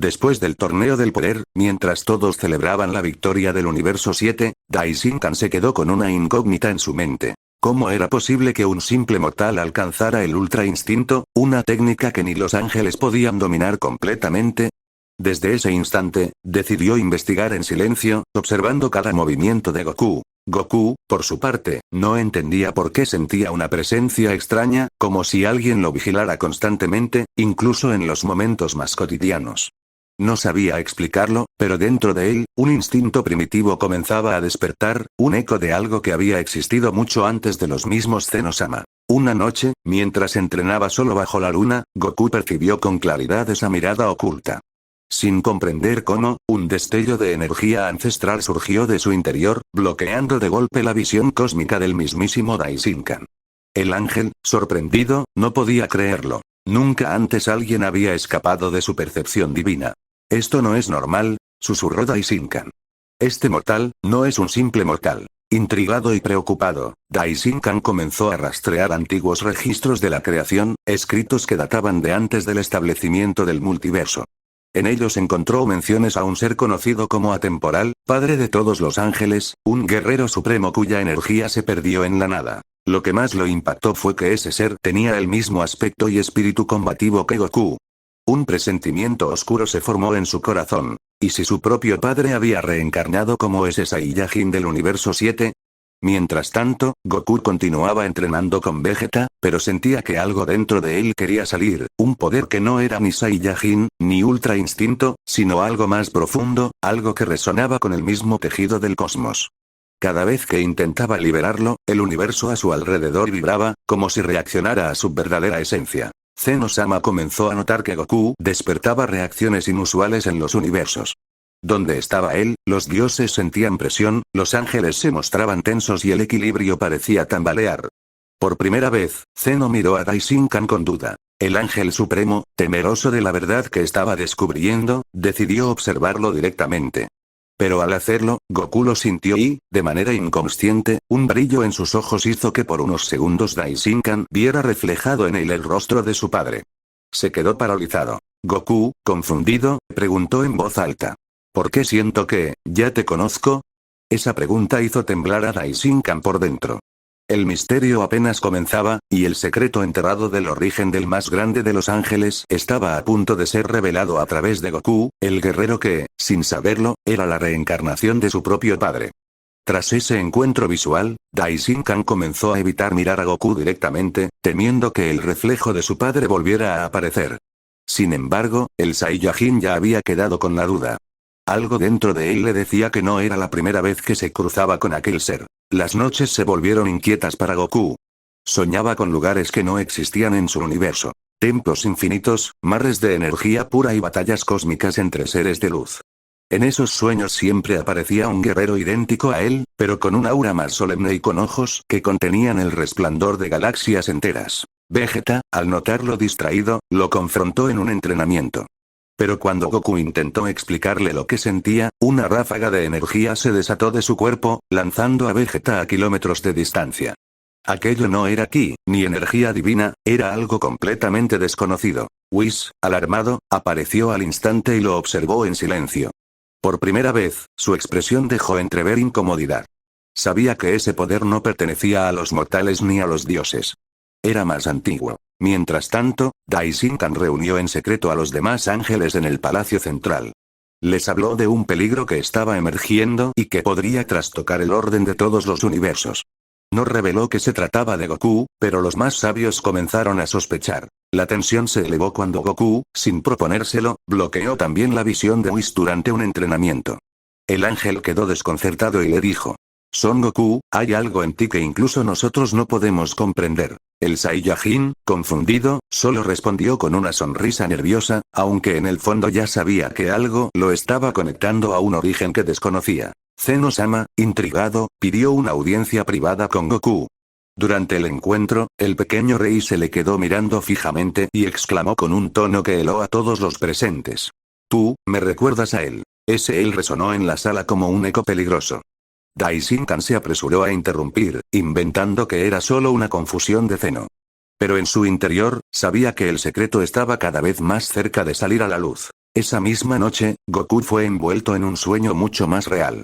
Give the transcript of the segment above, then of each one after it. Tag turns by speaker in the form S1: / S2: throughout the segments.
S1: Después del torneo del poder, mientras todos celebraban la victoria del universo 7, Daishinkan se quedó con una incógnita en su mente. ¿Cómo era posible que un simple mortal alcanzara el Ultra Instinto, una técnica que ni los ángeles podían dominar completamente? Desde ese instante, decidió investigar en silencio, observando cada movimiento de Goku. Goku, por su parte, no entendía por qué sentía una presencia extraña, como si alguien lo vigilara constantemente, incluso en los momentos más cotidianos. No sabía explicarlo, pero dentro de él, un instinto primitivo comenzaba a despertar, un eco de algo que había existido mucho antes de los mismos Zenosama. Una noche, mientras entrenaba solo bajo la luna, Goku percibió con claridad esa mirada oculta. Sin comprender cómo, un destello de energía ancestral surgió de su interior, bloqueando de golpe la visión cósmica del mismísimo Daishinkan. El ángel, sorprendido, no podía creerlo. Nunca antes alguien había escapado de su percepción divina. «Esto no es normal», susurró Daishinkan. «Este mortal, no es un simple mortal». Intrigado y preocupado, Daishinkan comenzó a rastrear antiguos registros de la creación, escritos que databan de antes del establecimiento del multiverso. En ellos encontró menciones a un ser conocido como Atemporal, padre de todos los ángeles, un guerrero supremo cuya energía se perdió en la nada. Lo que más lo impactó fue que ese ser tenía el mismo aspecto y espíritu combativo que Goku. Un presentimiento oscuro se formó en su corazón. ¿Y si su propio padre había reencarnado como ese Saiyajin del universo 7? Mientras tanto, Goku continuaba entrenando con Vegeta, pero sentía que algo dentro de él quería salir, un poder que no era ni Saiyajin, ni Ultra Instinto, sino algo más profundo, algo que resonaba con el mismo tejido del cosmos. Cada vez que intentaba liberarlo, el universo a su alrededor vibraba, como si reaccionara a su verdadera esencia. Zenosama comenzó a notar que Goku despertaba reacciones inusuales en los universos. Donde estaba él, los dioses sentían presión, los ángeles se mostraban tensos y el equilibrio parecía tambalear. Por primera vez, Zeno miró a Daishinkan con duda. El ángel supremo, temeroso de la verdad que estaba descubriendo, decidió observarlo directamente. Pero al hacerlo, Goku lo sintió y, de manera inconsciente, un brillo en sus ojos hizo que por unos segundos Daishinkan viera reflejado en él el rostro de su padre. Se quedó paralizado. Goku, confundido, preguntó en voz alta. ¿Por qué siento que, ya te conozco? Esa pregunta hizo temblar a Daishinkan por dentro. El misterio apenas comenzaba, y el secreto enterrado del origen del más grande de los ángeles estaba a punto de ser revelado a través de Goku, el guerrero que, sin saberlo, era la reencarnación de su propio padre. Tras ese encuentro visual, Daishinkan comenzó a evitar mirar a Goku directamente, temiendo que el reflejo de su padre volviera a aparecer. Sin embargo, el Saiyajin ya había quedado con la duda. Algo dentro de él le decía que no era la primera vez que se cruzaba con aquel ser. Las noches se volvieron inquietas para Goku. Soñaba con lugares que no existían en su universo. Templos infinitos, mares de energía pura y batallas cósmicas entre seres de luz. En esos sueños siempre aparecía un guerrero idéntico a él, pero con un aura más solemne y con ojos que contenían el resplandor de galaxias enteras. Vegeta, al notarlo distraído, lo confrontó en un entrenamiento. Pero cuando Goku intentó explicarle lo que sentía, una ráfaga de energía se desató de su cuerpo, lanzando a Vegeta a kilómetros de distancia. Aquello no era ki, ni energía divina, era algo completamente desconocido. Whis, alarmado, apareció al instante y lo observó en silencio. Por primera vez, su expresión dejó entrever incomodidad. Sabía que ese poder no pertenecía a los mortales ni a los dioses. Era más antiguo. Mientras tanto, Daishinkan reunió en secreto a los demás ángeles en el palacio central. Les habló de un peligro que estaba emergiendo y que podría trastocar el orden de todos los universos. No reveló que se trataba de Goku, pero los más sabios comenzaron a sospechar. La tensión se elevó cuando Goku, sin proponérselo, bloqueó también la visión de Whis durante un entrenamiento. El ángel quedó desconcertado y le dijo: Son Goku, hay algo en ti que incluso nosotros no podemos comprender. El Saiyajin, confundido, solo respondió con una sonrisa nerviosa, aunque en el fondo ya sabía que algo lo estaba conectando a un origen que desconocía. Zeno-sama, intrigado, pidió una audiencia privada con Goku. Durante el encuentro, el pequeño rey se le quedó mirando fijamente y exclamó con un tono que heló a todos los presentes. Tú, me recuerdas a él. Ese él resonó en la sala como un eco peligroso. Daishinkan se apresuró a interrumpir, inventando que era solo una confusión de Zeno. Pero en su interior, sabía que el secreto estaba cada vez más cerca de salir a la luz. Esa misma noche, Goku fue envuelto en un sueño mucho más real.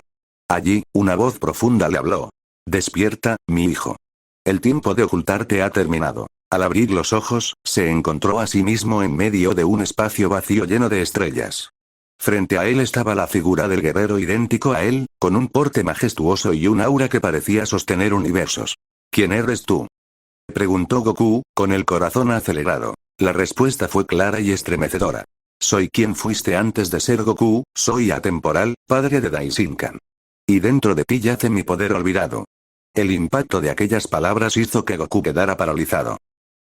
S1: Allí, una voz profunda le habló. Despierta, mi hijo. El tiempo de ocultarte ha terminado. Al abrir los ojos, se encontró a sí mismo en medio de un espacio vacío lleno de estrellas. Frente a él estaba la figura del guerrero idéntico a él, con un porte majestuoso y un aura que parecía sostener universos. ¿Quién eres tú?, preguntó Goku, con el corazón acelerado. La respuesta fue clara y estremecedora. Soy quien fuiste antes de ser Goku, soy atemporal, padre de Daishinkan. Y dentro de ti yace mi poder olvidado. El impacto de aquellas palabras hizo que Goku quedara paralizado.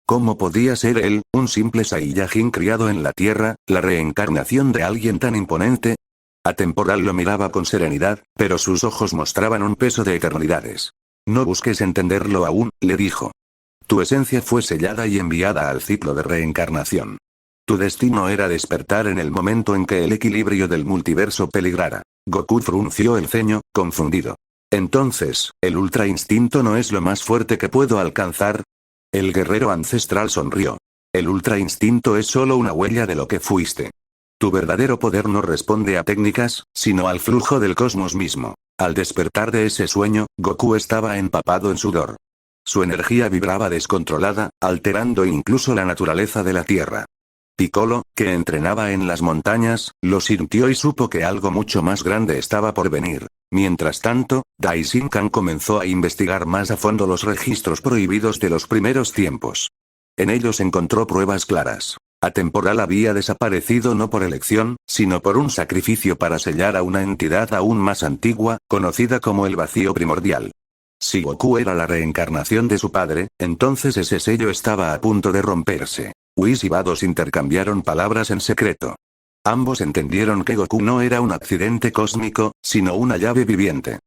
S1: ¿Cómo podía ser él, un simple Saiyajin criado en la Tierra, la reencarnación de alguien tan imponente? Atemporal lo miraba con serenidad, pero sus ojos mostraban un peso de eternidades. No busques entenderlo aún, le dijo. Tu esencia fue sellada y enviada al ciclo de reencarnación. Tu destino era despertar en el momento en que el equilibrio del multiverso peligrara. Goku frunció el ceño, confundido. Entonces, ¿el ultra instinto no es lo más fuerte que puedo alcanzar? El guerrero ancestral sonrió. El ultra instinto es solo una huella de lo que fuiste. Tu verdadero poder no responde a técnicas, sino al flujo del cosmos mismo. Al despertar de ese sueño, Goku estaba empapado en sudor. Su energía vibraba descontrolada, alterando incluso la naturaleza de la Tierra. Piccolo, que entrenaba en las montañas, lo sintió y supo que algo mucho más grande estaba por venir. Mientras tanto, Daishinkan comenzó a investigar más a fondo los registros prohibidos de los primeros tiempos. En ellos encontró pruebas claras. Atemporal había desaparecido no por elección, sino por un sacrificio para sellar a una entidad aún más antigua, conocida como el vacío primordial. Si Goku era la reencarnación de su padre, entonces ese sello estaba a punto de romperse. Whis y Vados intercambiaron palabras en secreto. Ambos entendieron que Goku no era un accidente cósmico, sino una llave viviente.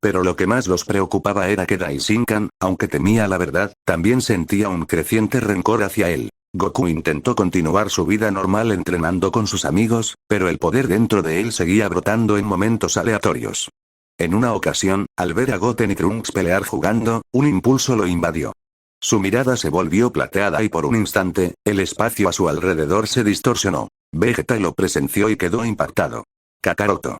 S1: Pero lo que más los preocupaba era que Daishinkan, aunque temía la verdad, también sentía un creciente rencor hacia él. Goku intentó continuar su vida normal entrenando con sus amigos, pero el poder dentro de él seguía brotando en momentos aleatorios. En una ocasión, al ver a Goten y Trunks pelear jugando, un impulso lo invadió. Su mirada se volvió plateada y por un instante, el espacio a su alrededor se distorsionó. Vegeta lo presenció y quedó impactado. Kakaroto.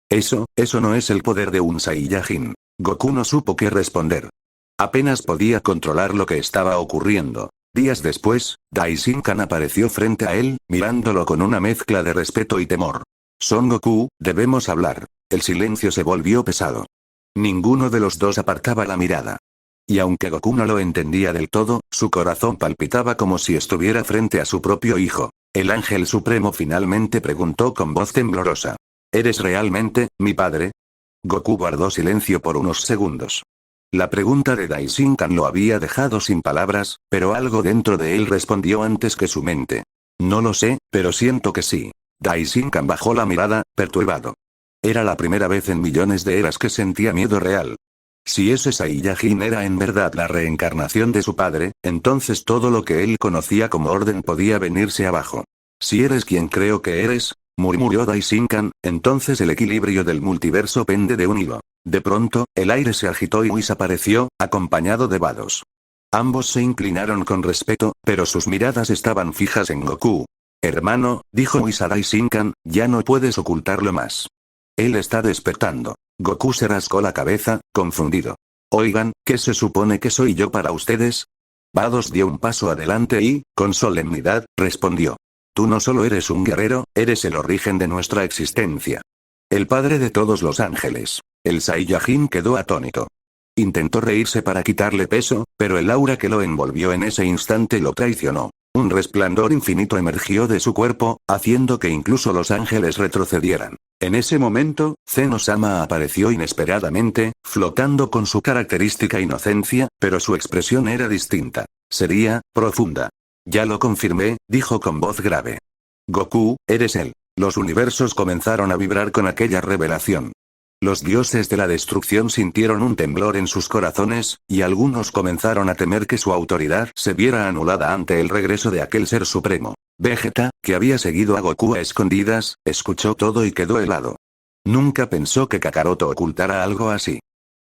S1: Eso no es el poder de un Saiyajin. Goku no supo qué responder. Apenas podía controlar lo que estaba ocurriendo. Días después, Daishinkan apareció frente a él, mirándolo con una mezcla de respeto y temor. Son Goku, debemos hablar. El silencio se volvió pesado. Ninguno de los dos apartaba la mirada. Y aunque Goku no lo entendía del todo, su corazón palpitaba como si estuviera frente a su propio hijo. El ángel supremo finalmente preguntó con voz temblorosa. ¿Eres realmente, mi padre? Goku guardó silencio por unos segundos. La pregunta de Daishinkan lo había dejado sin palabras, pero algo dentro de él respondió antes que su mente. No lo sé, pero siento que sí. Daishinkan bajó la mirada, perturbado. Era la primera vez en millones de eras que sentía miedo real. Si ese Saiyajin era en verdad la reencarnación de su padre, entonces todo lo que él conocía como orden podía venirse abajo. Si eres quien creo que eres, murmuró Daishinkan, entonces el equilibrio del multiverso pende de un hilo. De pronto, el aire se agitó y Whis apareció, acompañado de Vados. Ambos se inclinaron con respeto, pero sus miradas estaban fijas en Goku. Hermano, dijo Whis a Daishinkan, ya no puedes ocultarlo más. Él está despertando. Goku se rascó la cabeza, confundido. Oigan, ¿qué se supone que soy yo para ustedes? Vados dio un paso adelante y, con solemnidad, respondió. Tú no solo eres un guerrero, eres el origen de nuestra existencia. El padre de todos los ángeles. El Saiyajin quedó atónito. Intentó reírse para quitarle peso, pero el aura que lo envolvió en ese instante lo traicionó. Un resplandor infinito emergió de su cuerpo, haciendo que incluso los ángeles retrocedieran. En ese momento, Zeno-sama apareció inesperadamente, flotando con su característica inocencia, pero su expresión era distinta. Sería, profunda. Ya lo confirmé, dijo con voz grave. Goku, eres él. Los universos comenzaron a vibrar con aquella revelación. Los dioses de la destrucción sintieron un temblor en sus corazones, y algunos comenzaron a temer que su autoridad se viera anulada ante el regreso de aquel ser supremo. Vegeta, que había seguido a Goku a escondidas, escuchó todo y quedó helado. Nunca pensó que Kakaroto ocultara algo así.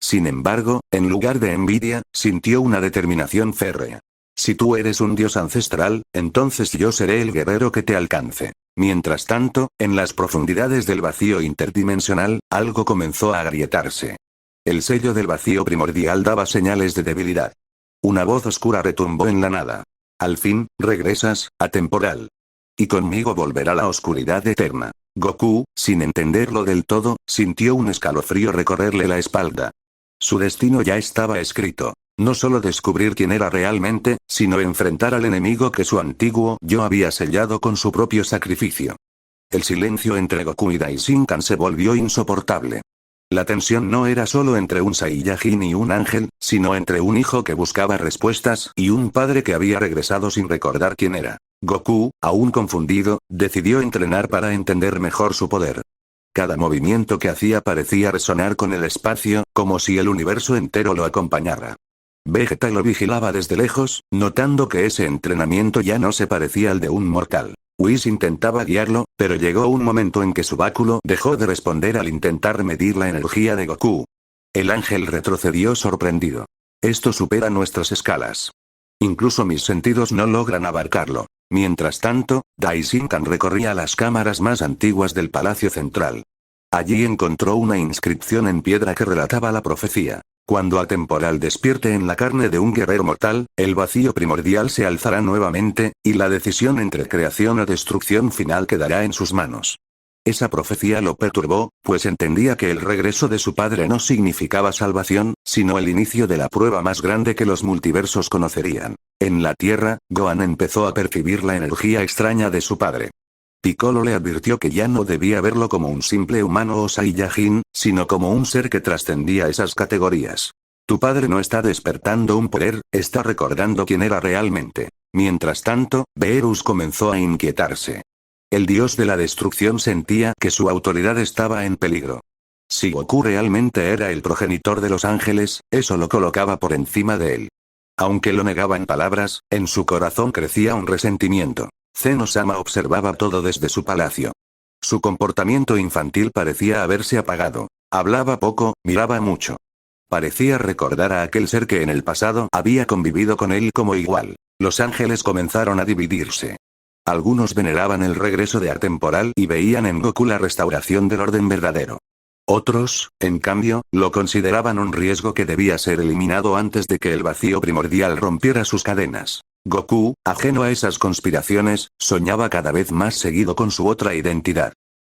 S1: Sin embargo, en lugar de envidia, sintió una determinación férrea. Si tú eres un dios ancestral, entonces yo seré el guerrero que te alcance. Mientras tanto, en las profundidades del vacío interdimensional, algo comenzó a agrietarse. El sello del vacío primordial daba señales de debilidad. Una voz oscura retumbó en la nada. Al fin, regresas, atemporal. Y conmigo volverá la oscuridad eterna. Goku, sin entenderlo del todo, sintió un escalofrío recorrerle la espalda. Su destino ya estaba escrito. No solo descubrir quién era realmente, sino enfrentar al enemigo que su antiguo yo había sellado con su propio sacrificio. El silencio entre Goku y Daishinkan se volvió insoportable. La tensión no era solo entre un Saiyajin y un ángel, sino entre un hijo que buscaba respuestas y un padre que había regresado sin recordar quién era. Goku, aún confundido, decidió entrenar para entender mejor su poder. Cada movimiento que hacía parecía resonar con el espacio, como si el universo entero lo acompañara. Vegeta lo vigilaba desde lejos, notando que ese entrenamiento ya no se parecía al de un mortal. Whis intentaba guiarlo, pero llegó un momento en que su báculo dejó de responder al intentar medir la energía de Goku. El ángel retrocedió sorprendido. Esto supera nuestras escalas. Incluso mis sentidos no logran abarcarlo. Mientras tanto, Daishinkan recorría las cámaras más antiguas del Palacio Central. Allí encontró una inscripción en piedra que relataba la profecía. Cuando Atemporal despierte en la carne de un guerrero mortal, el vacío primordial se alzará nuevamente, y la decisión entre creación o destrucción final quedará en sus manos. Esa profecía lo perturbó, pues entendía que el regreso de su padre no significaba salvación, sino el inicio de la prueba más grande que los multiversos conocerían. En la Tierra, Gohan empezó a percibir la energía extraña de su padre. Piccolo le advirtió que ya no debía verlo como un simple humano o Saiyajin, sino como un ser que trascendía esas categorías. Tu padre no está despertando un poder, está recordando quién era realmente. Mientras tanto, Beerus comenzó a inquietarse. El dios de la destrucción sentía que su autoridad estaba en peligro. Si Goku realmente era el progenitor de los ángeles, eso lo colocaba por encima de él. Aunque lo negaba en palabras, en su corazón crecía un resentimiento. Zeno-sama observaba todo desde su palacio. Su comportamiento infantil parecía haberse apagado. Hablaba poco, miraba mucho. Parecía recordar a aquel ser que en el pasado había convivido con él como igual. Los ángeles comenzaron a dividirse. Algunos veneraban el regreso de Atemporal y veían en Goku la restauración del orden verdadero. Otros, en cambio, lo consideraban un riesgo que debía ser eliminado antes de que el vacío primordial rompiera sus cadenas. Goku, ajeno a esas conspiraciones, soñaba cada vez más seguido con su otra identidad.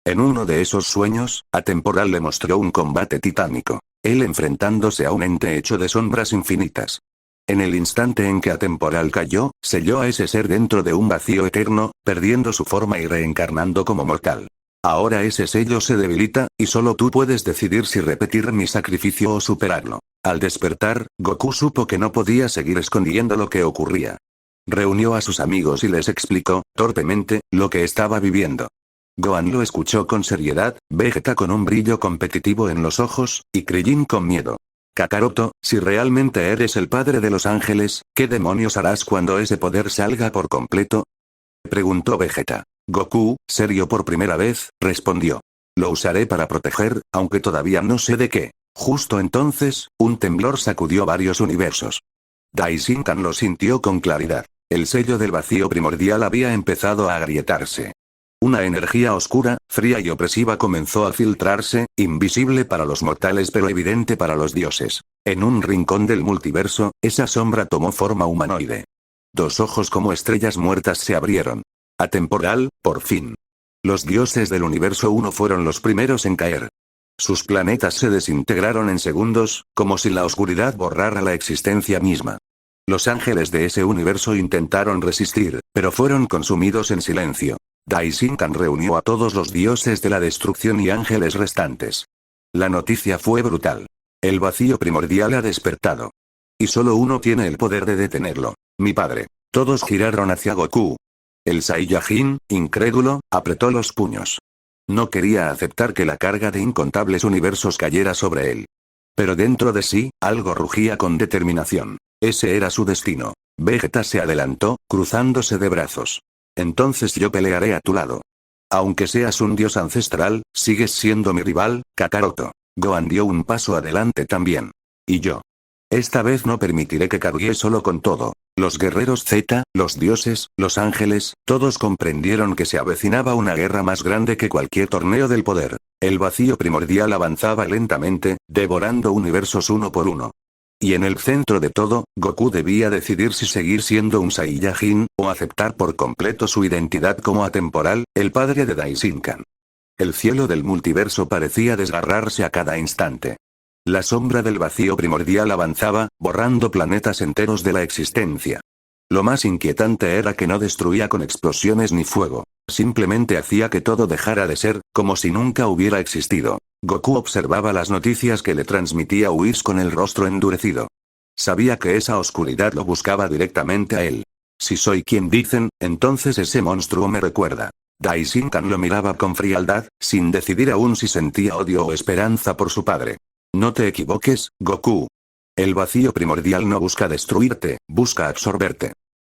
S1: En uno de esos sueños, Atemporal le mostró un combate titánico. Él enfrentándose a un ente hecho de sombras infinitas. En el instante en que Atemporal cayó, selló a ese ser dentro de un vacío eterno, perdiendo su forma y reencarnando como mortal. Ahora ese sello se debilita, y solo tú puedes decidir si repetir mi sacrificio o superarlo. Al despertar, Goku supo que no podía seguir escondiendo lo que ocurría. Reunió a sus amigos y les explicó, torpemente, lo que estaba viviendo. Gohan lo escuchó con seriedad, Vegeta con un brillo competitivo en los ojos, y Krillin con miedo. Kakaroto, si realmente eres el padre de los ángeles, ¿qué demonios harás cuando ese poder salga por completo? Preguntó Vegeta. Goku, serio por primera vez, respondió. Lo usaré para proteger, aunque todavía no sé de qué. Justo entonces, un temblor sacudió varios universos. Daishinkan lo sintió con claridad. El sello del vacío primordial había empezado a agrietarse. Una energía oscura, fría y opresiva comenzó a filtrarse, invisible para los mortales pero evidente para los dioses. En un rincón del multiverso, esa sombra tomó forma humanoide. Dos ojos como estrellas muertas se abrieron. Atemporal, por fin. Los dioses del universo 1 fueron los primeros en caer. Sus planetas se desintegraron en segundos, como si la oscuridad borrara la existencia misma. Los ángeles de ese universo intentaron resistir, pero fueron consumidos en silencio. Daishinkan reunió a todos los dioses de la destrucción y ángeles restantes. La noticia fue brutal. El vacío primordial ha despertado. Y solo uno tiene el poder de detenerlo. Mi padre. Todos giraron hacia Goku. El Saiyajin, incrédulo, apretó los puños. No quería aceptar que la carga de incontables universos cayera sobre él. Pero dentro de sí, algo rugía con determinación. Ese era su destino. Vegeta se adelantó, cruzándose de brazos. Entonces yo pelearé a tu lado. Aunque seas un dios ancestral, sigues siendo mi rival, Kakaroto. Gohan dio un paso adelante también. Y yo. Esta vez no permitiré que cargue solo con todo. Los guerreros Z, los dioses, los ángeles, todos comprendieron que se avecinaba una guerra más grande que cualquier torneo del poder. El vacío primordial avanzaba lentamente, devorando universos uno por uno. Y en el centro de todo, Goku debía decidir si seguir siendo un Saiyajin, o aceptar por completo su identidad como atemporal, el padre de Daishinkan. El cielo del multiverso parecía desgarrarse a cada instante. La sombra del vacío primordial avanzaba, borrando planetas enteros de la existencia. Lo más inquietante era que no destruía con explosiones ni fuego. Simplemente hacía que todo dejara de ser, como si nunca hubiera existido. Goku observaba las noticias que le transmitía Whis con el rostro endurecido. Sabía que esa oscuridad lo buscaba directamente a él. Si soy quien dicen, entonces ese monstruo me recuerda. Daishinkan lo miraba con frialdad, sin decidir aún si sentía odio o esperanza por su padre. No te equivoques, Goku. El vacío primordial no busca destruirte, busca absorberte.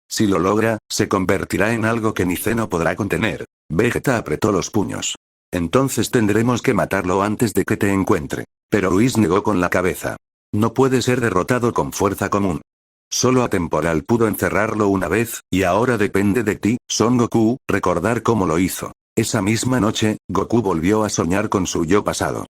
S1: Si lo logra, se convertirá en algo que ni Zeno podrá contener. Vegeta apretó los puños. Entonces tendremos que matarlo antes de que te encuentre. Pero Whis negó con la cabeza. No puede ser derrotado con fuerza común. Solo Atemporal pudo encerrarlo una vez, y ahora depende de ti, Son Goku, recordar cómo lo hizo. Esa misma noche, Goku volvió a soñar con su yo pasado.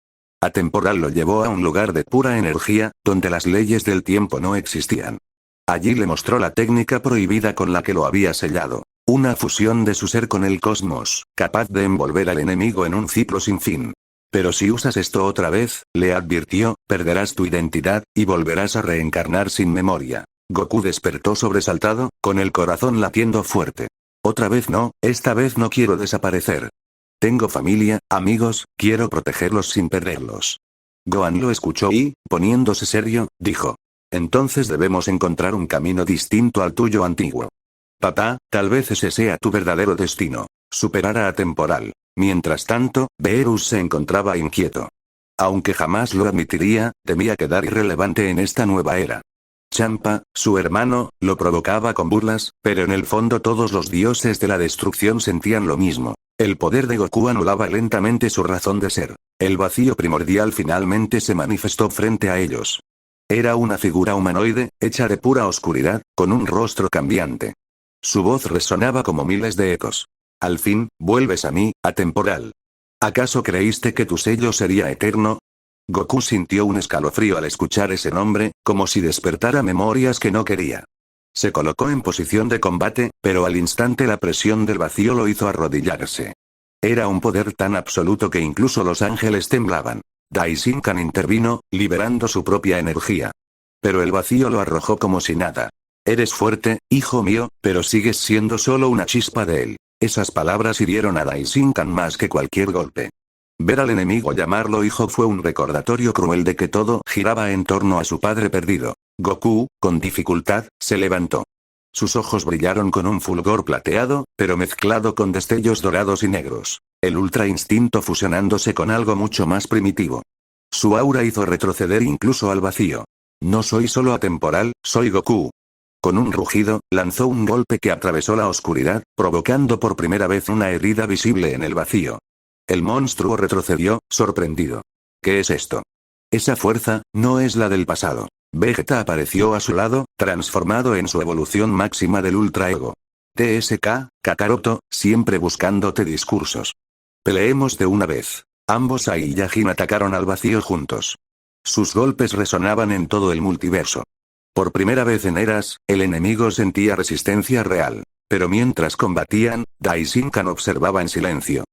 S1: Atemporal lo llevó a un lugar de pura energía, donde las leyes del tiempo no existían. Allí le mostró la técnica prohibida con la que lo había sellado. Una fusión de su ser con el cosmos, capaz de envolver al enemigo en un ciclo sin fin. Pero si usas esto otra vez, le advirtió, perderás tu identidad, y volverás a reencarnar sin memoria. Goku despertó sobresaltado, con el corazón latiendo fuerte. Otra vez no, esta vez no quiero desaparecer. Tengo familia, amigos, quiero protegerlos sin perderlos. Gohan lo escuchó y, poniéndose serio, dijo. Entonces debemos encontrar un camino distinto al tuyo antiguo. Papá, tal vez ese sea tu verdadero destino. Superar a Atemporal. Mientras tanto, Beerus se encontraba inquieto. Aunque jamás lo admitiría, temía quedar irrelevante en esta nueva era. Champa, su hermano, lo provocaba con burlas, pero en el fondo todos los dioses de la destrucción sentían lo mismo. El poder de Goku anulaba lentamente su razón de ser. El vacío primordial finalmente se manifestó frente a ellos. Era una figura humanoide, hecha de pura oscuridad, con un rostro cambiante. Su voz resonaba como miles de ecos. Al fin, vuelves a mí, Atemporal. ¿Acaso creíste que tu sello sería eterno? Goku sintió un escalofrío al escuchar ese nombre, como si despertara memorias que no quería. Se colocó en posición de combate, pero al instante la presión del vacío lo hizo arrodillarse. Era un poder tan absoluto que incluso los ángeles temblaban. Daishinkan intervino, liberando su propia energía. Pero el vacío lo arrojó como si nada. Eres fuerte, hijo mío, pero sigues siendo solo una chispa de él. Esas palabras hirieron a Daishinkan más que cualquier golpe. Ver al enemigo llamarlo hijo fue un recordatorio cruel de que todo giraba en torno a su padre perdido. Goku, con dificultad, se levantó. Sus ojos brillaron con un fulgor plateado, pero mezclado con destellos dorados y negros. El ultra instinto fusionándose con algo mucho más primitivo. Su aura hizo retroceder incluso al vacío. No soy solo Atemporal, soy Goku. Con un rugido, lanzó un golpe que atravesó la oscuridad, provocando por primera vez una herida visible en el vacío. El monstruo retrocedió, sorprendido. ¿Qué es esto? Esa fuerza, no es la del pasado. Vegeta apareció a su lado, transformado en su evolución máxima del Ultra Ego. TSK, Kakaroto, siempre buscándote discursos. Peleemos de una vez. Ambos Saiyajin atacaron al vacío juntos. Sus golpes resonaban en todo el multiverso. Por primera vez en eras, el enemigo sentía resistencia real. Pero mientras combatían, Daishinkan observaba en silencio.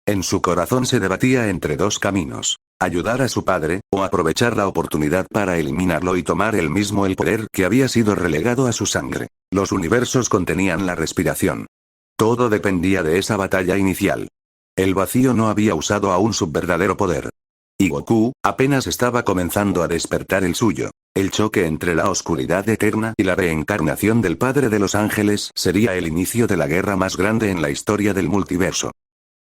S1: En su corazón se debatía entre dos caminos. Ayudar a su padre, o aprovechar la oportunidad para eliminarlo y tomar él mismo el poder que había sido relegado a su sangre. Los universos contenían la respiración. Todo dependía de esa batalla inicial. El vacío no había usado aún su verdadero poder. Y Goku, apenas estaba comenzando a despertar el suyo. El choque entre la oscuridad eterna y la reencarnación del Padre de los Ángeles sería el inicio de la guerra más grande en la historia del multiverso.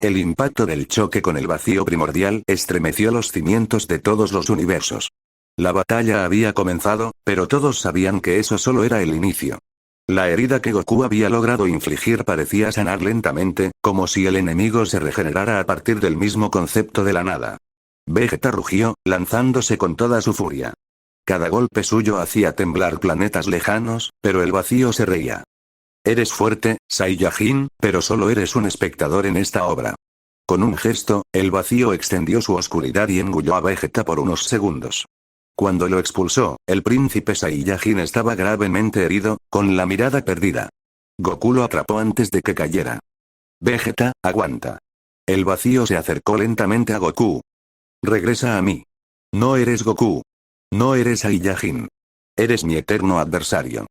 S1: El impacto del choque con el vacío primordial estremeció los cimientos de todos los universos. La batalla había comenzado, pero todos sabían que eso solo era el inicio. La herida que Goku había logrado infligir parecía sanar lentamente, como si el enemigo se regenerara a partir del mismo concepto de la nada. Vegeta rugió, lanzándose con toda su furia. Cada golpe suyo hacía temblar planetas lejanos, pero el vacío se reía. Eres fuerte, Saiyajin, pero solo eres un espectador en esta obra. Con un gesto, el vacío extendió su oscuridad y engulló a Vegeta por unos segundos. Cuando lo expulsó, el príncipe Saiyajin estaba gravemente herido, con la mirada perdida. Goku lo atrapó antes de que cayera. Vegeta, aguanta. El vacío se acercó lentamente a Goku. Regresa a mí. No eres Goku. No eres Saiyajin. Eres mi eterno adversario.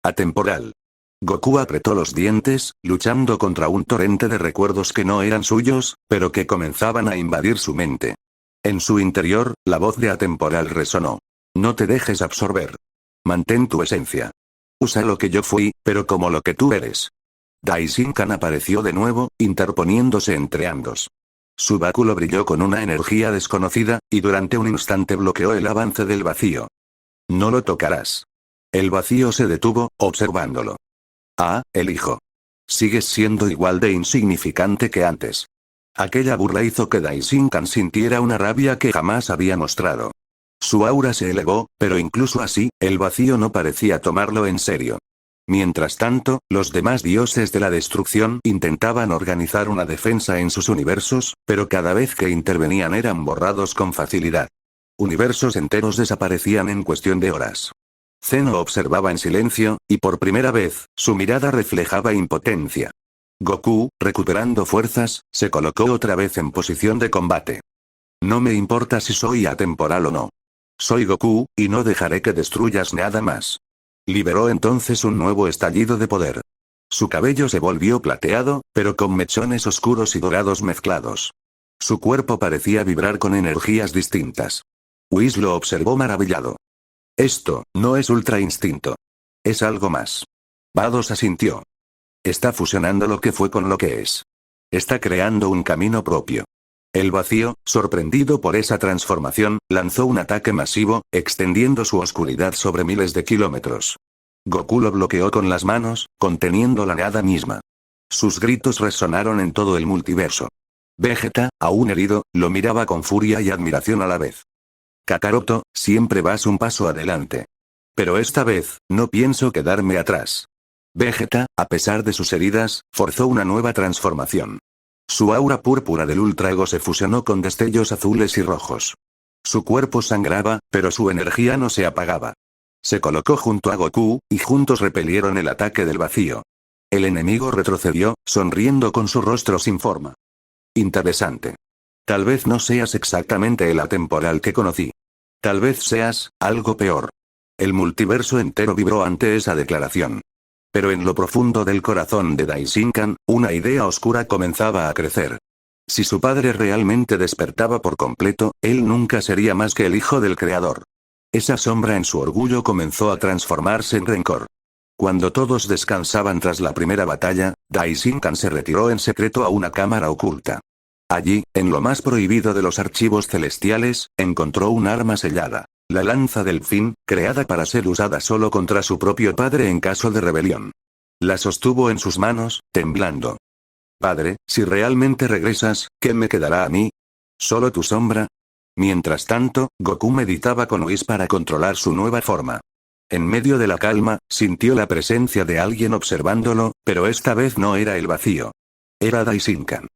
S1: Atemporal. Goku apretó los dientes, luchando contra un torrente de recuerdos que no eran suyos, pero que comenzaban a invadir su mente. En su interior, la voz de Atemporal resonó. No te dejes absorber. Mantén tu esencia. Usa lo que yo fui, pero como lo que tú eres. Daishinkan apareció de nuevo, interponiéndose entre ambos. Su báculo brilló con una energía desconocida, y durante un instante bloqueó el avance del vacío. No lo tocarás. El vacío se detuvo, observándolo. Ah, el hijo. Sigues siendo igual de insignificante que antes. Aquella burla hizo que Daishinkan sintiera una rabia que jamás había mostrado. Su aura se elevó, pero incluso así, el vacío no parecía tomarlo en serio. Mientras tanto, los demás dioses de la destrucción intentaban organizar una defensa en sus universos, pero cada vez que intervenían eran borrados con facilidad. Universos enteros desaparecían en cuestión de horas. Zeno observaba en silencio, y por primera vez, su mirada reflejaba impotencia. Goku, recuperando fuerzas, se colocó otra vez en posición de combate. No me importa si soy atemporal o no. Soy Goku, y no dejaré que destruyas nada más. Liberó entonces un nuevo estallido de poder. Su cabello se volvió plateado, pero con mechones oscuros y dorados mezclados. Su cuerpo parecía vibrar con energías distintas. Whis lo observó maravillado. Esto, no es Ultra Instinto. Es algo más. Vados asintió. Está fusionando lo que fue con lo que es. Está creando un camino propio. El vacío, sorprendido por esa transformación, lanzó un ataque masivo, extendiendo su oscuridad sobre miles de kilómetros. Goku lo bloqueó con las manos, conteniendo la nada misma. Sus gritos resonaron en todo el multiverso. Vegeta, aún herido, lo miraba con furia y admiración a la vez. Kakaroto, siempre vas un paso adelante. Pero esta vez, no pienso quedarme atrás. Vegeta, a pesar de sus heridas, forzó una nueva transformación. Su aura púrpura del Ultra Ego se fusionó con destellos azules y rojos. Su cuerpo sangraba, pero su energía no se apagaba. Se colocó junto a Goku, y juntos repelieron el ataque del vacío. El enemigo retrocedió, sonriendo con su rostro sin forma. Interesante. Tal vez no seas exactamente el atemporal que conocí. Tal vez seas, algo peor. El multiverso entero vibró ante esa declaración. Pero en lo profundo del corazón de Daishinkan, una idea oscura comenzaba a crecer. Si su padre realmente despertaba por completo, él nunca sería más que el hijo del creador. Esa sombra en su orgullo comenzó a transformarse en rencor. Cuando todos descansaban tras la primera batalla, Daishinkan se retiró en secreto a una cámara oculta. Allí, en lo más prohibido de los archivos celestiales, encontró un arma sellada. La lanza del fin, creada para ser usada solo contra su propio padre en caso de rebelión. La sostuvo en sus manos, temblando. Padre, si realmente regresas, ¿qué me quedará a mí? ¿Solo tu sombra? Mientras tanto, Goku meditaba con Whis para controlar su nueva forma. En medio de la calma, sintió la presencia de alguien observándolo, pero esta vez no era el vacío. Era Daishinkan.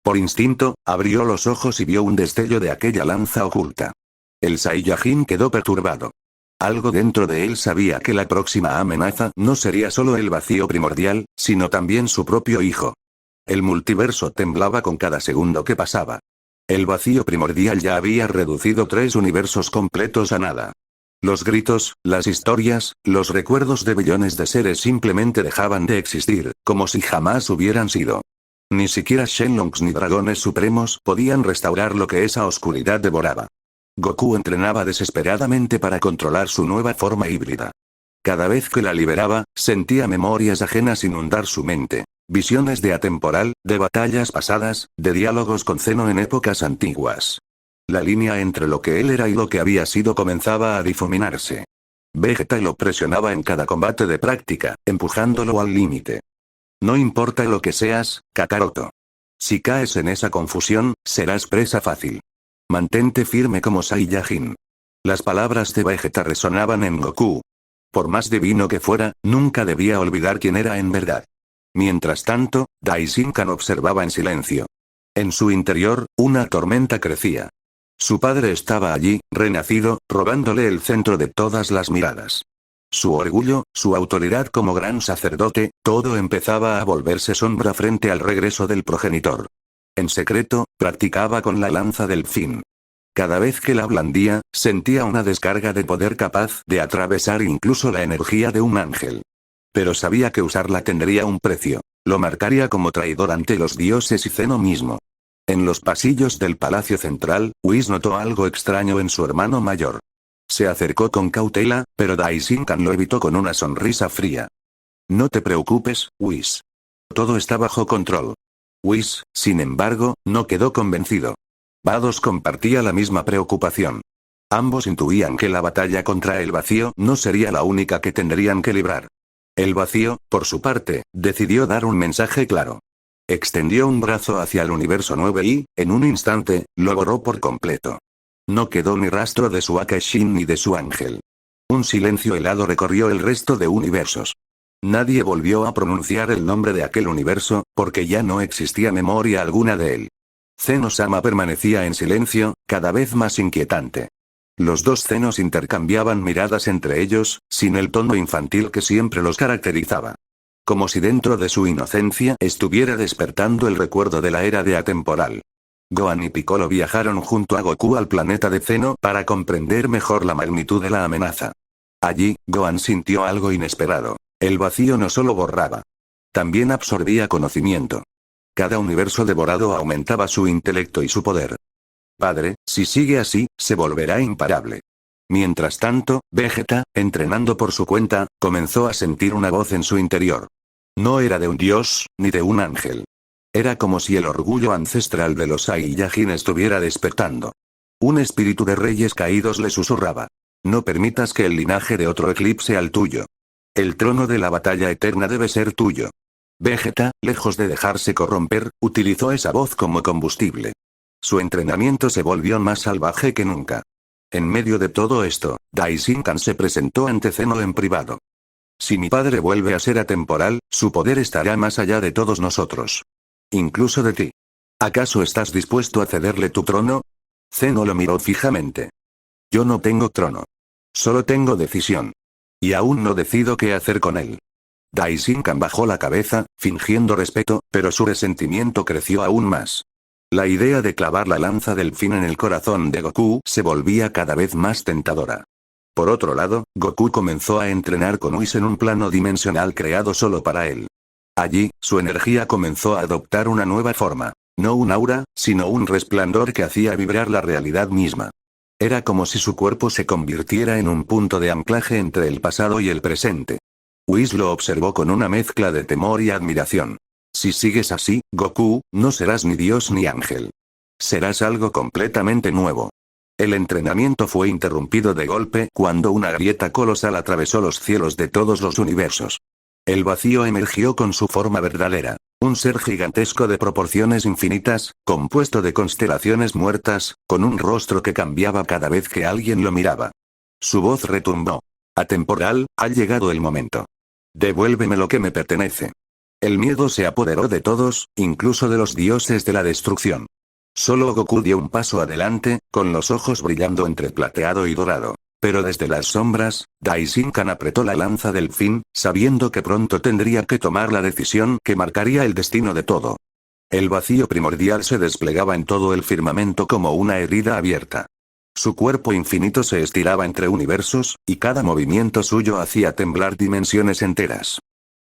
S1: Por instinto, abrió los ojos y vio un destello de aquella lanza oculta. El Saiyajin quedó perturbado. Algo dentro de él sabía que la próxima amenaza no sería solo el vacío primordial, sino también su propio hijo. El multiverso temblaba con cada segundo que pasaba. El vacío primordial ya había reducido 3 universos completos a nada. Los gritos, las historias, los recuerdos de billones de seres simplemente dejaban de existir, como si jamás hubieran sido. Ni siquiera Shenlongs ni dragones supremos podían restaurar lo que esa oscuridad devoraba. Goku entrenaba desesperadamente para controlar su nueva forma híbrida. Cada vez que la liberaba, sentía memorias ajenas inundar su mente. Visiones de atemporal, de batallas pasadas, de diálogos con Zeno en épocas antiguas. La línea entre lo que él era y lo que había sido comenzaba a difuminarse. Vegeta lo presionaba en cada combate de práctica, empujándolo al límite. No importa lo que seas, Kakaroto. Si caes en esa confusión, serás presa fácil. Mantente firme como Saiyajin. Las palabras de Vegeta resonaban en Goku. Por más divino que fuera, nunca debía olvidar quién era en verdad. Mientras tanto, Daishinkan observaba en silencio. En su interior, una tormenta crecía. Su padre estaba allí, renacido, robándole el centro de todas las miradas. Su orgullo, su autoridad como gran sacerdote, todo empezaba a volverse sombra frente al regreso del progenitor. En secreto, practicaba con la lanza del fin. Cada vez que la blandía, sentía una descarga de poder capaz de atravesar incluso la energía de un ángel. Pero sabía que usarla tendría un precio. Lo marcaría como traidor ante los dioses y Zeno mismo. En los pasillos del palacio central, Whis notó algo extraño en su hermano mayor. Se acercó con cautela, pero Daishinkan lo evitó con una sonrisa fría. No te preocupes, Whis. Todo está bajo control. Whis, sin embargo, no quedó convencido. Vados compartía la misma preocupación. Ambos intuían que la batalla contra el vacío no sería la única que tendrían que librar. El vacío, por su parte, decidió dar un mensaje claro. Extendió un brazo hacia el universo 9 y, en un instante, lo borró por completo. No quedó ni rastro de su Akashin ni de su ángel. Un silencio helado recorrió el resto de universos. Nadie volvió a pronunciar el nombre de aquel universo, porque ya no existía memoria alguna de él. Zeno-sama permanecía en silencio, cada vez más inquietante. Los dos Zenos intercambiaban miradas entre ellos, sin el tono infantil que siempre los caracterizaba. Como si dentro de su inocencia estuviera despertando el recuerdo de la era de atemporal. Gohan y Piccolo viajaron junto a Goku al planeta de Zeno para comprender mejor la magnitud de la amenaza. Allí, Gohan sintió algo inesperado. El vacío no solo borraba. También absorbía conocimiento. Cada universo devorado aumentaba su intelecto y su poder. Padre, si sigue así, se volverá imparable. Mientras tanto, Vegeta, entrenando por su cuenta, comenzó a sentir una voz en su interior. No era de un dios, ni de un ángel. Era como si el orgullo ancestral de los Saiyajin estuviera despertando. Un espíritu de reyes caídos le susurraba. No permitas que el linaje de otro eclipse al tuyo. El trono de la batalla eterna debe ser tuyo. Vegeta, lejos de dejarse corromper, utilizó esa voz como combustible. Su entrenamiento se volvió más salvaje que nunca. En medio de todo esto, Daishinkan se presentó ante Zeno en privado. Si mi padre vuelve a ser atemporal, su poder estará más allá de todos nosotros. Incluso de ti. ¿Acaso estás dispuesto a cederle tu trono? Zeno lo miró fijamente. Yo no tengo trono. Solo tengo decisión. Y aún no decido qué hacer con él. Daishinkan bajó la cabeza, fingiendo respeto, pero su resentimiento creció aún más. La idea de clavar la lanza del fin en el corazón de Goku se volvía cada vez más tentadora. Por otro lado, Goku comenzó a entrenar con Whis en un plano dimensional creado solo para él. Allí, su energía comenzó a adoptar una nueva forma. No un aura, sino un resplandor que hacía vibrar la realidad misma. Era como si su cuerpo se convirtiera en un punto de anclaje entre el pasado y el presente. Whis lo observó con una mezcla de temor y admiración. Si sigues así, Goku, no serás ni dios ni ángel. Serás algo completamente nuevo. El entrenamiento fue interrumpido de golpe cuando una grieta colosal atravesó los cielos de todos los universos. El vacío emergió con su forma verdadera. Un ser gigantesco de proporciones infinitas, compuesto de constelaciones muertas, con un rostro que cambiaba cada vez que alguien lo miraba. Su voz retumbó. Atemporal, ha llegado el momento. Devuélveme lo que me pertenece. El miedo se apoderó de todos, incluso de los dioses de la destrucción. Solo Goku dio un paso adelante, con los ojos brillando entre plateado y dorado. Pero desde las sombras, Daishinkan apretó la lanza del fin, sabiendo que pronto tendría que tomar la decisión que marcaría el destino de todo. El vacío primordial se desplegaba en todo el firmamento como una herida abierta. Su cuerpo infinito se estiraba entre universos, y cada movimiento suyo hacía temblar dimensiones enteras.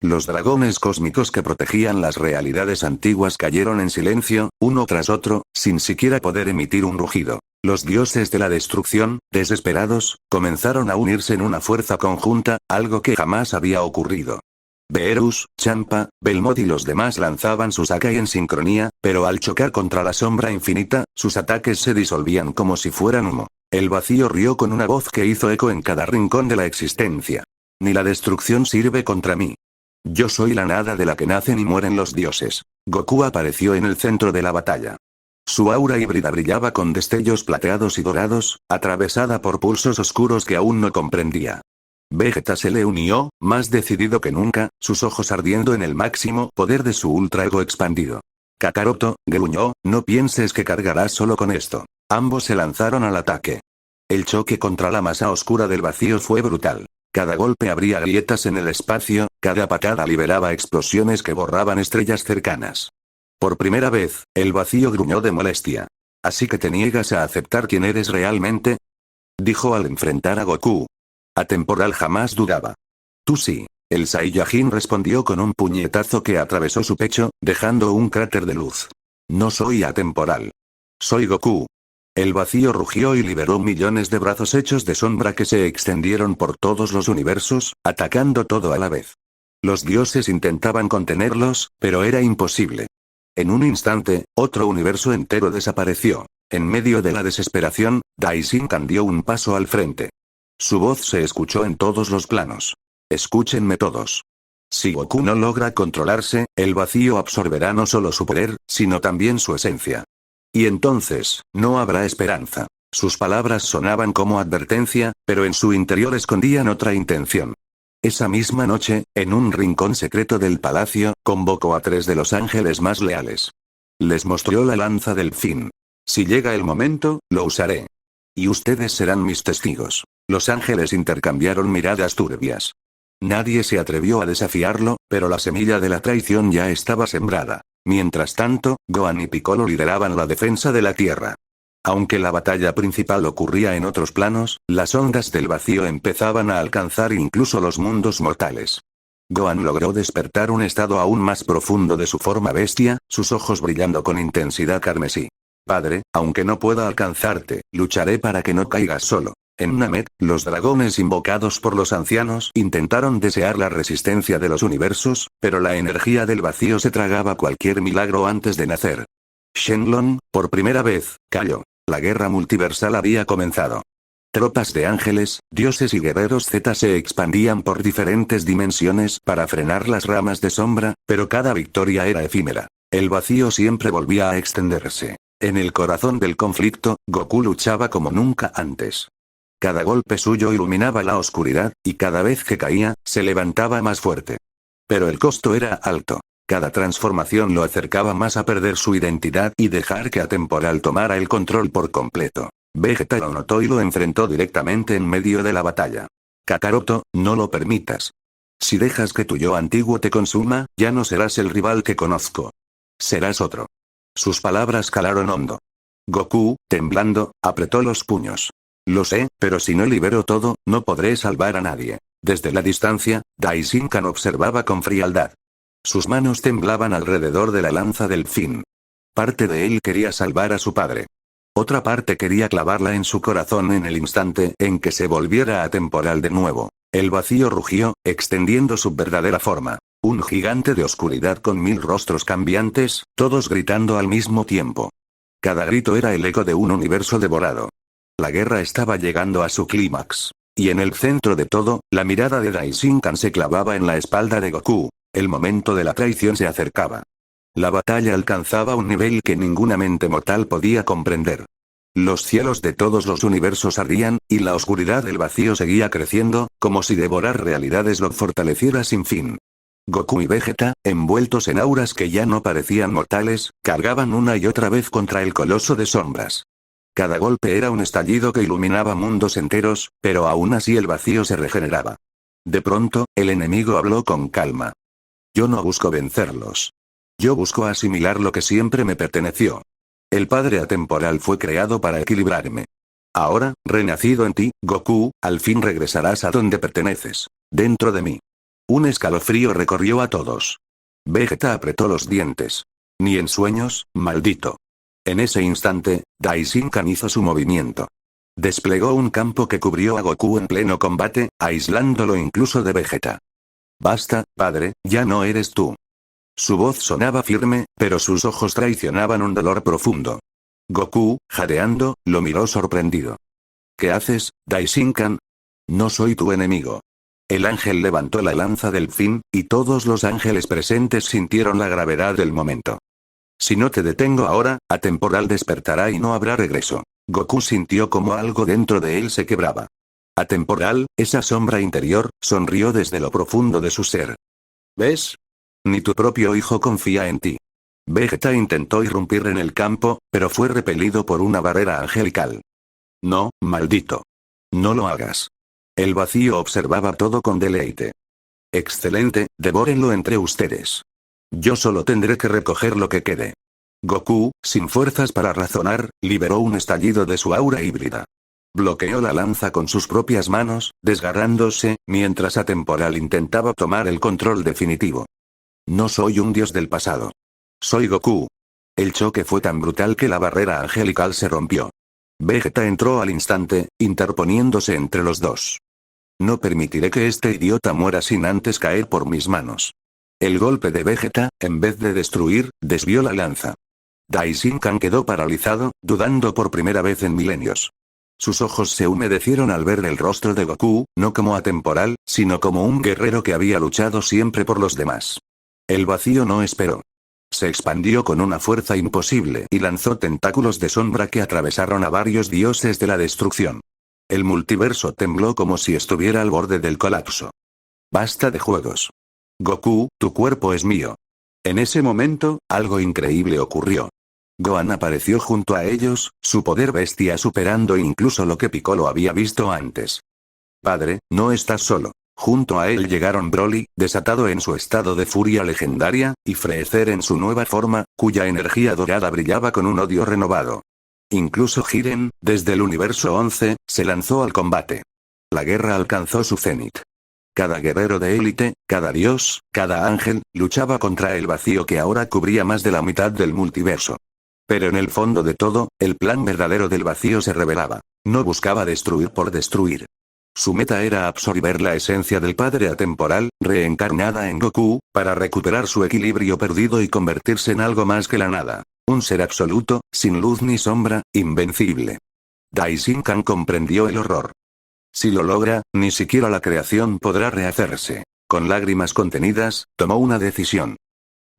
S1: Los dragones cósmicos que protegían las realidades antiguas cayeron en silencio, uno tras otro, sin siquiera poder emitir un rugido. Los dioses de la destrucción, desesperados, comenzaron a unirse en una fuerza conjunta, algo que jamás había ocurrido. Beerus, Champa, Belmont y los demás lanzaban sus Akai en sincronía, pero al chocar contra la sombra infinita, sus ataques se disolvían como si fueran humo. El vacío rió con una voz que hizo eco en cada rincón de la existencia. Ni la destrucción sirve contra mí. Yo soy la nada de la que nacen y mueren los dioses. Goku apareció en el centro de la batalla. Su aura híbrida brillaba con destellos plateados y dorados, atravesada por pulsos oscuros que aún no comprendía. Vegeta se le unió, más decidido que nunca, sus ojos ardiendo en el máximo poder de su ultra ego expandido. Kakaroto, gruñó, no pienses que cargarás solo con esto. Ambos se lanzaron al ataque. El choque contra la masa oscura del vacío fue brutal. Cada golpe abría grietas en el espacio, cada patada liberaba explosiones que borraban estrellas cercanas. Por primera vez, el vacío gruñó de molestia. ¿Así que te niegas a aceptar quién eres realmente?, dijo al enfrentar a Goku. Atemporal jamás dudaba. Tú sí. El Saiyajin respondió con un puñetazo que atravesó su pecho, dejando un cráter de luz. No soy atemporal. Soy Goku. El vacío rugió y liberó millones de brazos hechos de sombra que se extendieron por todos los universos, atacando todo a la vez. Los dioses intentaban contenerlos, pero era imposible. En un instante, otro universo entero desapareció. En medio de la desesperación, Daishinkan dio un paso al frente. Su voz se escuchó en todos los planos. Escúchenme todos. Si Goku no logra controlarse, el vacío absorberá no solo su poder, sino también su esencia. Y entonces, no habrá esperanza. Sus palabras sonaban como advertencia, pero en su interior escondían otra intención. Esa misma noche, en un rincón secreto del palacio, convocó a 3 de los ángeles más leales. Les mostró la lanza del fin. Si llega el momento, lo usaré. Y ustedes serán mis testigos. Los ángeles intercambiaron miradas turbias. Nadie se atrevió a desafiarlo, pero la semilla de la traición ya estaba sembrada. Mientras tanto, Gohan y Piccolo lideraban la defensa de la Tierra. Aunque la batalla principal ocurría en otros planos, las ondas del vacío empezaban a alcanzar incluso los mundos mortales. Gohan logró despertar un estado aún más profundo de su forma bestia, sus ojos brillando con intensidad carmesí. Padre, aunque no pueda alcanzarte, lucharé para que no caigas solo. En Namek, los dragones invocados por los ancianos intentaron desear la resistencia de los universos, pero la energía del vacío se tragaba cualquier milagro antes de nacer. Shenlong, por primera vez, cayó. La guerra multiversal había comenzado. Tropas de ángeles, dioses y guerreros Z se expandían por diferentes dimensiones para frenar las ramas de sombra, pero cada victoria era efímera. El vacío siempre volvía a extenderse. En el corazón del conflicto, Goku luchaba como nunca antes. Cada golpe suyo iluminaba la oscuridad, y cada vez que caía, se levantaba más fuerte. Pero el costo era alto. Cada transformación lo acercaba más a perder su identidad y dejar que Atemporal tomara el control por completo. Vegeta lo notó y lo enfrentó directamente en medio de la batalla. Kakaroto, no lo permitas. Si dejas que tu yo antiguo te consuma, ya no serás el rival que conozco. Serás otro. Sus palabras calaron hondo. Goku, temblando, apretó los puños. Lo sé, pero si no libero todo, no podré salvar a nadie. Desde la distancia, Daishinkan observaba con frialdad. Sus manos temblaban alrededor de la lanza del fin. Parte de él quería salvar a su padre. Otra parte quería clavarla en su corazón en el instante en que se volviera atemporal de nuevo. El vacío rugió, extendiendo su verdadera forma. Un gigante de oscuridad con 1000 rostros cambiantes, todos gritando al mismo tiempo. Cada grito era el eco de un universo devorado. La guerra estaba llegando a su clímax. Y en el centro de todo, la mirada de Daishinkan se clavaba en la espalda de Goku. El momento de la traición se acercaba. La batalla alcanzaba un nivel que ninguna mente mortal podía comprender. Los cielos de todos los universos ardían, y la oscuridad del vacío seguía creciendo, como si devorar realidades lo fortaleciera sin fin. Goku y Vegeta, envueltos en auras que ya no parecían mortales, cargaban una y otra vez contra el coloso de sombras. Cada golpe era un estallido que iluminaba mundos enteros, pero aún así el vacío se regeneraba. De pronto, el enemigo habló con calma. Yo no busco vencerlos. Yo busco asimilar lo que siempre me perteneció. El padre atemporal fue creado para equilibrarme. Ahora, renacido en ti, Goku, al fin regresarás a donde perteneces. Dentro de mí. Un escalofrío recorrió a todos. Vegeta apretó los dientes. Ni en sueños, maldito. En ese instante, Daishinkan hizo su movimiento. Desplegó un campo que cubrió a Goku en pleno combate, aislándolo incluso de Vegeta. Basta, padre, ya no eres tú. Su voz sonaba firme, pero sus ojos traicionaban un dolor profundo. Goku, jadeando, lo miró sorprendido. ¿Qué haces, Daishinkan? No soy tu enemigo. El ángel levantó la lanza del fin, y todos los ángeles presentes sintieron la gravedad del momento. Si no te detengo ahora, Atemporal despertará y no habrá regreso. Goku sintió como algo dentro de él se quebraba. Atemporal, esa sombra interior, sonrió desde lo profundo de su ser. ¿Ves? Ni tu propio hijo confía en ti. Vegeta intentó irrumpir en el campo, pero fue repelido por una barrera angelical. No, maldito. No lo hagas. El vacío observaba todo con deleite. Excelente, devórenlo entre ustedes. Yo solo tendré que recoger lo que quede. Goku, sin fuerzas para razonar, liberó un estallido de su aura híbrida. Bloqueó la lanza con sus propias manos, desgarrándose, mientras Atemporal intentaba tomar el control definitivo. No soy un dios del pasado. Soy Goku. El choque fue tan brutal que la barrera angelical se rompió. Vegeta entró al instante, interponiéndose entre los dos. No permitiré que este idiota muera sin antes caer por mis manos. El golpe de Vegeta, en vez de destruir, desvió la lanza. Daishinkan quedó paralizado, dudando por primera vez en milenios. Sus ojos se humedecieron al ver el rostro de Goku, no como Atemporal, sino como un guerrero que había luchado siempre por los demás. El vacío no esperó. Se expandió con una fuerza imposible y lanzó tentáculos de sombra que atravesaron a varios dioses de la destrucción. El multiverso tembló como si estuviera al borde del colapso. Basta de juegos. Goku, tu cuerpo es mío. En ese momento, algo increíble ocurrió. Gohan apareció junto a ellos, su poder bestia superando incluso lo que Piccolo había visto antes. Padre, no estás solo. Junto a él llegaron Broly, desatado en su estado de furia legendaria, y Freezer en su nueva forma, cuya energía dorada brillaba con un odio renovado. Incluso Jiren, desde el universo 11, se lanzó al combate. La guerra alcanzó su cenit. Cada guerrero de élite, cada dios, cada ángel, luchaba contra el vacío que ahora cubría más de la mitad del multiverso. Pero en el fondo de todo, el plan verdadero del vacío se revelaba. No buscaba destruir por destruir. Su meta era absorber la esencia del padre atemporal, reencarnada en Goku, para recuperar su equilibrio perdido y convertirse en algo más que la nada. Un ser absoluto, sin luz ni sombra, invencible. Daishinkan comprendió el horror. Si lo logra, ni siquiera la creación podrá rehacerse. Con lágrimas contenidas, tomó una decisión.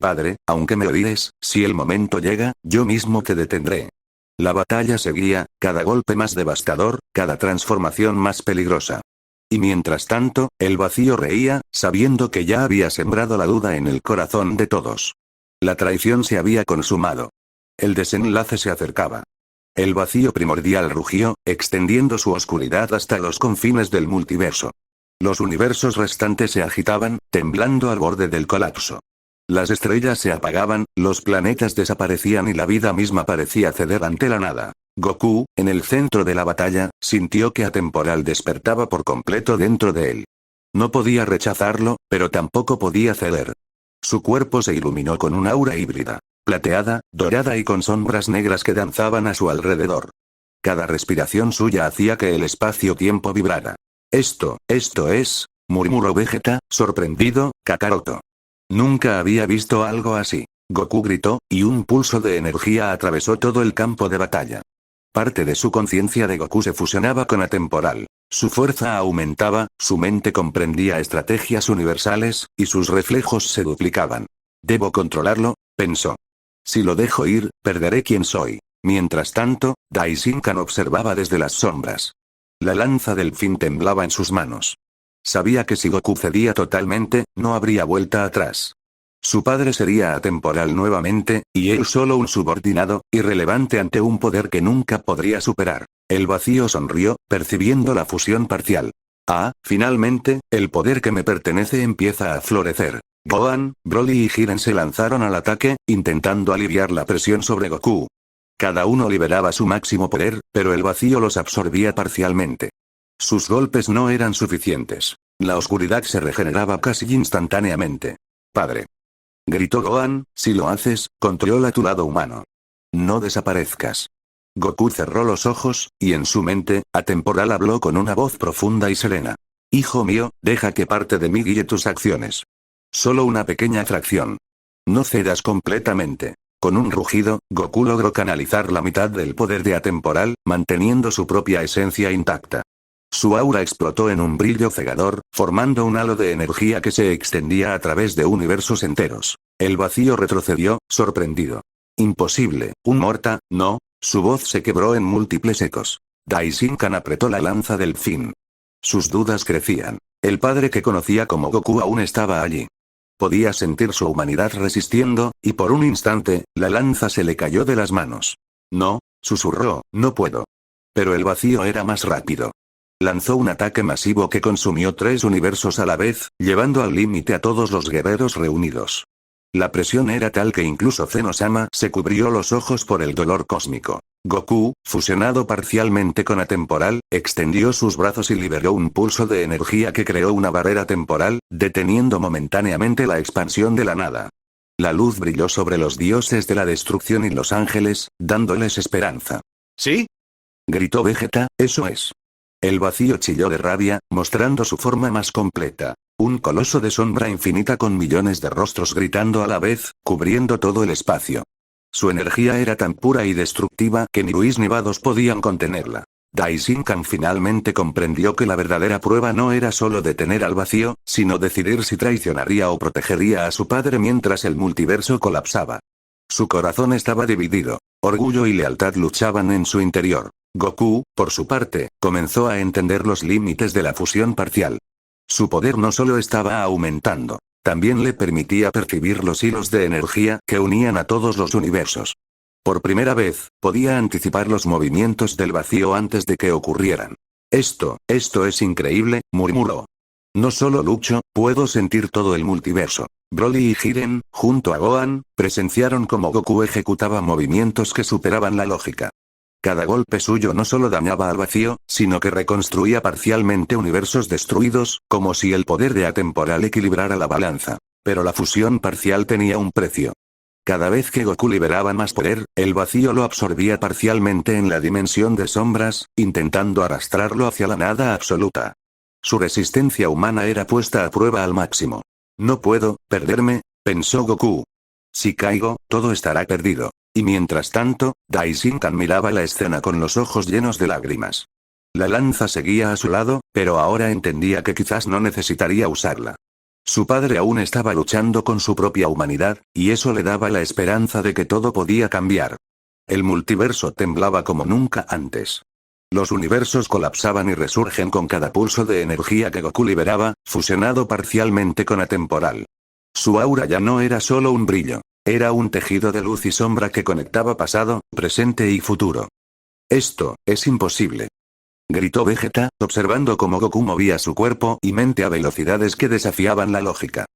S1: Padre, aunque me odies, si el momento llega, yo mismo te detendré. La batalla seguía, cada golpe más devastador, cada transformación más peligrosa. Y mientras tanto, el vacío reía, sabiendo que ya había sembrado la duda en el corazón de todos. La traición se había consumado. El desenlace se acercaba. El vacío primordial rugió, extendiendo su oscuridad hasta los confines del multiverso. Los universos restantes se agitaban, temblando al borde del colapso. Las estrellas se apagaban, los planetas desaparecían y la vida misma parecía ceder ante la nada. Goku, en el centro de la batalla, sintió que Atemporal despertaba por completo dentro de él. No podía rechazarlo, pero tampoco podía ceder. Su cuerpo se iluminó con un aura híbrida, plateada, dorada y con sombras negras que danzaban a su alrededor. Cada respiración suya hacía que el espacio-tiempo vibrara. Esto es, murmuró Vegeta, sorprendido, Kakaroto. Nunca había visto algo así. Goku gritó, y un pulso de energía atravesó todo el campo de batalla. Parte de su conciencia de Goku se fusionaba con Atemporal. Su fuerza aumentaba, su mente comprendía estrategias universales, y sus reflejos se duplicaban. Debo controlarlo, pensó. Si lo dejo ir, perderé quién soy. Mientras tanto, Daishinkan observaba desde las sombras. La lanza del fin temblaba en sus manos. Sabía que si Goku cedía totalmente, no habría vuelta atrás. Su padre sería atemporal nuevamente, y él solo un subordinado, irrelevante ante un poder que nunca podría superar. El vacío sonrió, percibiendo la fusión parcial. Ah, finalmente, el poder que me pertenece empieza a florecer. Gohan, Broly y Jiren se lanzaron al ataque, intentando aliviar la presión sobre Goku. Cada uno liberaba su máximo poder, pero el vacío los absorbía parcialmente. Sus golpes no eran suficientes. La oscuridad se regeneraba casi instantáneamente. Padre. Gritó Gohan, si lo haces, controla tu lado humano. No desaparezcas. Goku cerró los ojos, y en su mente, Atemporal habló con una voz profunda y serena. Hijo mío, deja que parte de mí guíe tus acciones. Solo una pequeña fracción. No cedas completamente. Con un rugido, Goku logró canalizar la mitad del poder de Atemporal, manteniendo su propia esencia intacta. Su aura explotó en un brillo cegador, formando un halo de energía que se extendía a través de universos enteros. El vacío retrocedió, sorprendido. Imposible, un morta, no. Su voz se quebró en múltiples ecos. Daishinkan apretó la lanza del fin. Sus dudas crecían. El padre que conocía como Goku aún estaba allí. Podía sentir su humanidad resistiendo, y por un instante, la lanza se le cayó de las manos. No, susurró, no puedo. Pero el vacío era más rápido. Lanzó un ataque masivo que consumió 3 universos a la vez, llevando al límite a todos los guerreros reunidos. La presión era tal que incluso Zeno-sama se cubrió los ojos por el dolor cósmico. Goku, fusionado parcialmente con Atemporal, extendió sus brazos y liberó un pulso de energía que creó una barrera temporal, deteniendo momentáneamente la expansión de la nada. La luz brilló sobre los dioses de la destrucción y los ángeles, dándoles esperanza. ¿Sí? Gritó Vegeta, eso es. El vacío chilló de rabia, mostrando su forma más completa. Un coloso de sombra infinita con millones de rostros gritando a la vez, cubriendo todo el espacio. Su energía era tan pura y destructiva que ni Whis ni Vados podían contenerla. Daishinkan finalmente comprendió que la verdadera prueba no era solo detener al vacío, sino decidir si traicionaría o protegería a su padre mientras el multiverso colapsaba. Su corazón estaba dividido. Orgullo y lealtad luchaban en su interior. Goku, por su parte, comenzó a entender los límites de la fusión parcial. Su poder no solo estaba aumentando, también le permitía percibir los hilos de energía que unían a todos los universos. Por primera vez, podía anticipar los movimientos del vacío antes de que ocurrieran. Esto es increíble, murmuró. No solo lucho, puedo sentir todo el multiverso. Broly y Jiren, junto a Gohan, presenciaron cómo Goku ejecutaba movimientos que superaban la lógica. Cada golpe suyo no solo dañaba al vacío, sino que reconstruía parcialmente universos destruidos, como si el poder de Atemporal equilibrara la balanza. Pero la fusión parcial tenía un precio. Cada vez que Goku liberaba más poder, el vacío lo absorbía parcialmente en la dimensión de sombras, intentando arrastrarlo hacia la nada absoluta. Su resistencia humana era puesta a prueba al máximo. No puedo perderme, pensó Goku. Si caigo, todo estará perdido. Y mientras tanto, Daishinkan miraba la escena con los ojos llenos de lágrimas. La lanza seguía a su lado, pero ahora entendía que quizás no necesitaría usarla. Su padre aún estaba luchando con su propia humanidad, y eso le daba la esperanza de que todo podía cambiar. El multiverso temblaba como nunca antes. Los universos colapsaban y resurgen con cada pulso de energía que Goku liberaba, fusionado parcialmente con Atemporal. Su aura ya no era solo un brillo. Era un tejido de luz y sombra que conectaba pasado, presente y futuro. Esto es imposible. Gritó Vegeta, observando cómo Goku movía su cuerpo y mente a velocidades que desafiaban la lógica.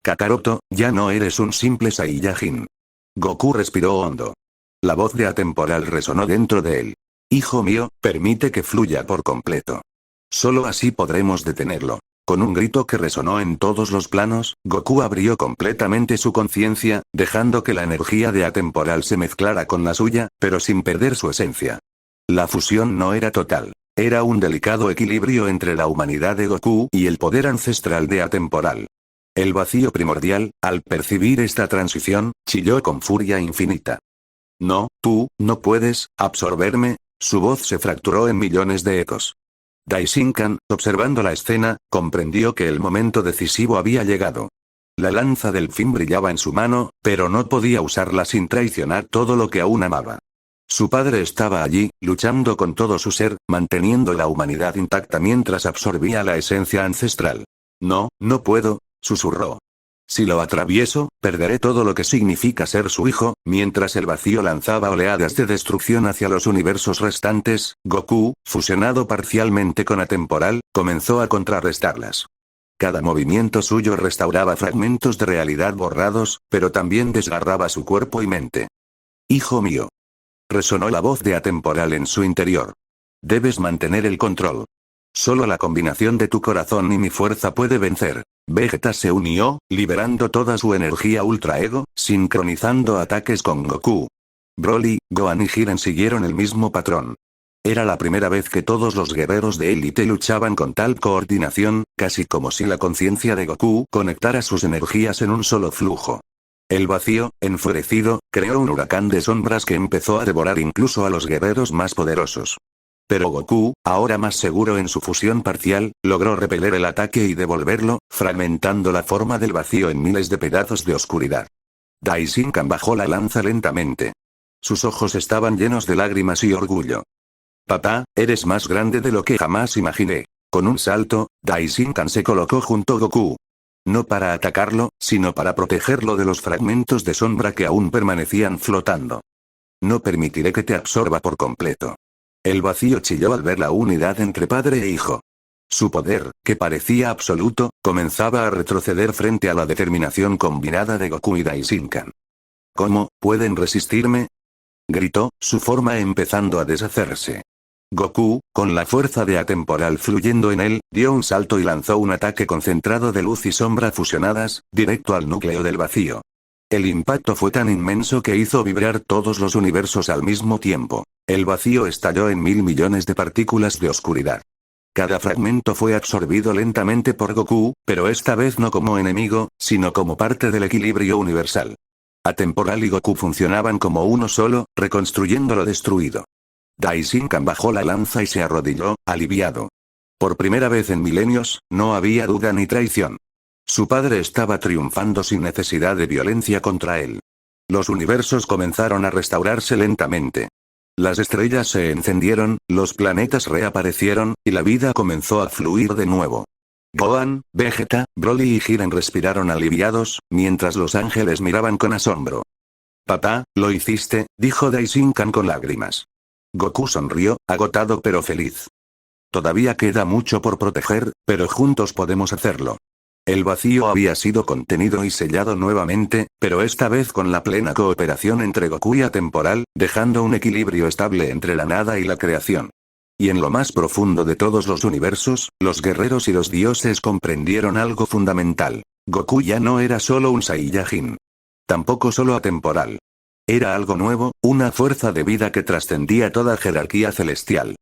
S1: Kakaroto, ya no eres un simple Saiyajin. Goku respiró hondo. La voz de Atemporal resonó dentro de él. Hijo mío, permite que fluya por completo. Solo así podremos detenerlo. Con un grito que resonó en todos los planos, Goku abrió completamente su conciencia, dejando que la energía de Atemporal se mezclara con la suya, pero sin perder su esencia. La fusión no era total. Era un delicado equilibrio entre la humanidad de Goku y el poder ancestral de Atemporal. El vacío primordial, al percibir esta transición, chilló con furia infinita. No, tú, no puedes, absorberme. Su voz se fracturó en millones de ecos. Daishinkan, observando la escena, comprendió que el momento decisivo había llegado. La lanza del fin brillaba en su mano, pero no podía usarla sin traicionar todo lo que aún amaba. Su padre estaba allí, luchando con todo su ser, manteniendo la humanidad intacta mientras absorbía la esencia ancestral. No, no puedo, susurró. Si lo atravieso, perderé todo lo que significa ser su hijo. Mientras el vacío lanzaba oleadas de destrucción hacia los universos restantes, Goku, fusionado parcialmente con Atemporal, comenzó a contrarrestarlas. Cada movimiento suyo restauraba fragmentos de realidad borrados, pero también desgarraba su cuerpo y mente. Hijo mío. Resonó la voz de Atemporal en su interior. Debes mantener el control. Solo la combinación de tu corazón y mi fuerza puede vencer. Vegeta se unió, liberando toda su energía Ultra Ego, sincronizando ataques con Goku. Broly, Gohan y Jiren siguieron el mismo patrón. Era la primera vez que todos los guerreros de élite luchaban con tal coordinación, casi como si la conciencia de Goku conectara sus energías en un solo flujo. El vacío, enfurecido, creó un huracán de sombras que empezó a devorar incluso a los guerreros más poderosos. Pero Goku, ahora más seguro en su fusión parcial, logró repeler el ataque y devolverlo, fragmentando la forma del vacío en miles de pedazos de oscuridad. Daishinkan bajó la lanza lentamente. Sus ojos estaban llenos de lágrimas y orgullo. Papá, eres más grande de lo que jamás imaginé. Con un salto, Daishinkan se colocó junto a Goku. No para atacarlo, sino para protegerlo de los fragmentos de sombra que aún permanecían flotando. No permitiré que te absorba por completo. El vacío chilló al ver la unidad entre padre e hijo. Su poder, que parecía absoluto, comenzaba a retroceder frente a la determinación combinada de Goku y Daishinkan. ¿Cómo pueden resistirme?, gritó, su forma empezando a deshacerse. Goku, con la fuerza de atemporal fluyendo en él, dio un salto y lanzó un ataque concentrado de luz y sombra fusionadas, directo al núcleo del vacío. El impacto fue tan inmenso que hizo vibrar todos los universos al mismo tiempo. El vacío estalló en 1000 millones de partículas de oscuridad. Cada fragmento fue absorbido lentamente por Goku, pero esta vez no como enemigo, sino como parte del equilibrio universal. Atemporal y Goku funcionaban como uno solo, reconstruyendo lo destruido. Daishinkan bajó la lanza y se arrodilló, aliviado. Por primera vez en milenios, no había duda ni traición. Su padre estaba triunfando sin necesidad de violencia contra él. Los universos comenzaron a restaurarse lentamente. Las estrellas se encendieron, los planetas reaparecieron, y la vida comenzó a fluir de nuevo. Gohan, Vegeta, Broly y Jiren respiraron aliviados, mientras los ángeles miraban con asombro. Papá, lo hiciste, dijo Daishinkan con lágrimas. Goku sonrió, agotado pero feliz. Todavía queda mucho por proteger, pero juntos podemos hacerlo. El vacío había sido contenido y sellado nuevamente, pero esta vez con la plena cooperación entre Goku y Atemporal, dejando un equilibrio estable entre la nada y la creación. Y en lo más profundo de todos los universos, los guerreros y los dioses comprendieron algo fundamental. Goku ya no era solo un Saiyajin. Tampoco solo Atemporal. Era algo nuevo, una fuerza de vida que trascendía toda jerarquía celestial.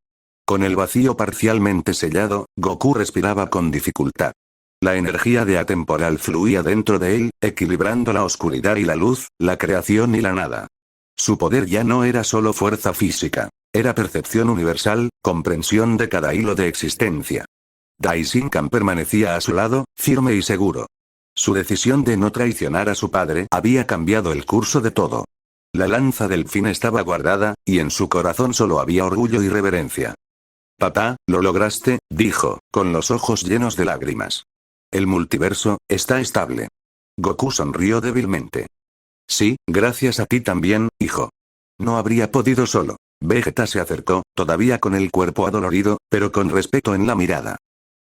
S1: Con el vacío parcialmente sellado, Goku respiraba con dificultad. La energía de Atemporal fluía dentro de él, equilibrando la oscuridad y la luz, la creación y la nada. Su poder ya no era solo fuerza física. Era percepción universal, comprensión de cada hilo de existencia. Daishinkan permanecía a su lado, firme y seguro. Su decisión de no traicionar a su padre había cambiado el curso de todo. La lanza del fin estaba guardada, y en su corazón solo había orgullo y reverencia. Papá, lo lograste, dijo, con los ojos llenos de lágrimas. El multiverso está estable. Goku sonrió débilmente. Sí, gracias a ti también, hijo. No habría podido solo. Vegeta se acercó, todavía con el cuerpo adolorido, pero con respeto en la mirada.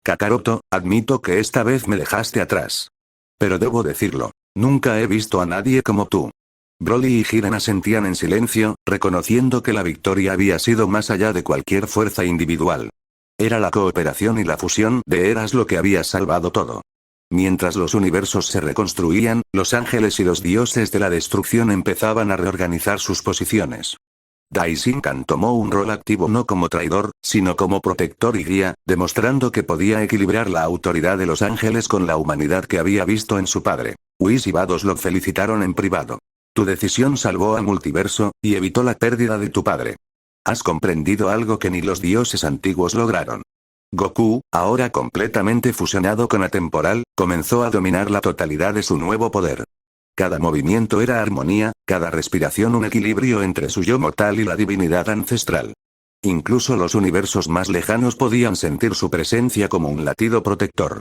S1: Kakaroto, admito que esta vez me dejaste atrás. Pero debo decirlo, nunca he visto a nadie como tú. Broly y Jiren asentían en silencio, reconociendo que la victoria había sido más allá de cualquier fuerza individual. Era la cooperación y la fusión de eras lo que había salvado todo. Mientras los universos se reconstruían, los ángeles y los dioses de la destrucción empezaban a reorganizar sus posiciones. Daishinkan tomó un rol activo no como traidor, sino como protector y guía, demostrando que podía equilibrar la autoridad de los ángeles con la humanidad que había visto en su padre. Whis y Vados lo felicitaron en privado. Tu decisión salvó al multiverso, y evitó la pérdida de tu padre. Has comprendido algo que ni los dioses antiguos lograron. Goku, ahora completamente fusionado con Atemporal, comenzó a dominar la totalidad de su nuevo poder. Cada movimiento era armonía, cada respiración un equilibrio entre su yo mortal y la divinidad ancestral. Incluso los universos más lejanos podían sentir su presencia como un latido protector.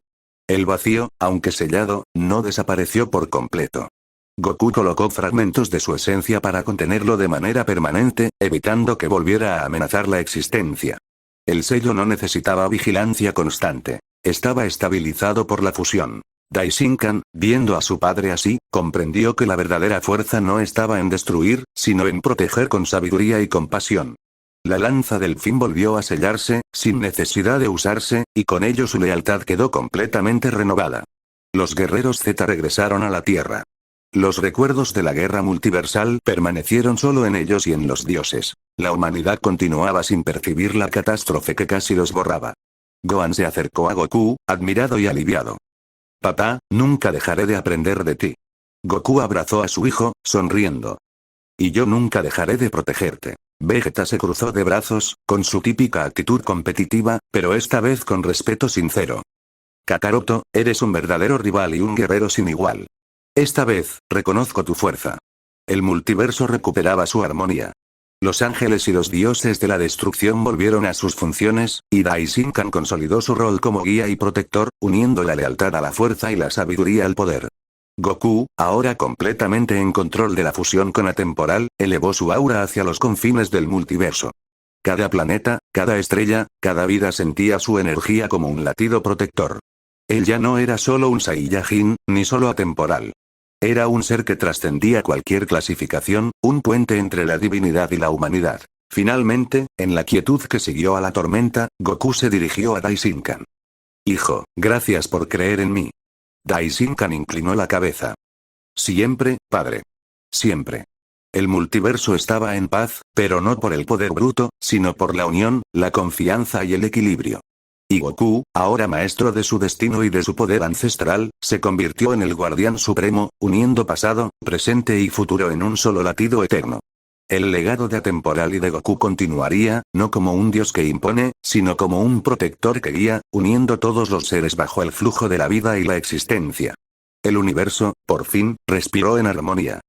S1: El vacío, aunque sellado, no desapareció por completo. Goku colocó fragmentos de su esencia para contenerlo de manera permanente, evitando que volviera a amenazar la existencia. El sello no necesitaba vigilancia constante. Estaba estabilizado por la fusión. Daishinkan, viendo a su padre así, comprendió que la verdadera fuerza no estaba en destruir, sino en proteger con sabiduría y compasión. La lanza del fin volvió a sellarse, sin necesidad de usarse, y con ello su lealtad quedó completamente renovada. Los guerreros Z regresaron a la Tierra. Los recuerdos de la guerra multiversal permanecieron solo en ellos y en los dioses. La humanidad continuaba sin percibir la catástrofe que casi los borraba. Gohan se acercó a Goku, admirado y aliviado. Papá, nunca dejaré de aprender de ti. Goku abrazó a su hijo, sonriendo. Y yo nunca dejaré de protegerte. Vegeta se cruzó de brazos, con su típica actitud competitiva, pero esta vez con respeto sincero. Kakaroto, eres un verdadero rival y un guerrero sin igual. Esta vez, reconozco tu fuerza. El multiverso recuperaba su armonía. Los ángeles y los dioses de la destrucción volvieron a sus funciones, y Daishinkan consolidó su rol como guía y protector, uniendo la lealtad a la fuerza y la sabiduría al poder. Goku, ahora completamente en control de la fusión con atemporal, elevó su aura hacia los confines del multiverso. Cada planeta, cada estrella, cada vida sentía su energía como un latido protector. Él ya no era solo un Saiyajin, ni solo atemporal. Era un ser que trascendía cualquier clasificación, un puente entre la divinidad y la humanidad. Finalmente, en la quietud que siguió a la tormenta, Goku se dirigió a Daishinkan. Hijo, gracias por creer en mí. Daishinkan inclinó la cabeza. Siempre, padre. Siempre. El multiverso estaba en paz, pero no por el poder bruto, sino por la unión, la confianza y el equilibrio. Y Goku, ahora maestro de su destino y de su poder ancestral, se convirtió en el guardián supremo, uniendo pasado, presente y futuro en un solo latido eterno. El legado de Atemporal y de Goku continuaría, no como un dios que impone, sino como un protector que guía, uniendo todos los seres bajo el flujo de la vida y la existencia. El universo, por fin, respiró en armonía.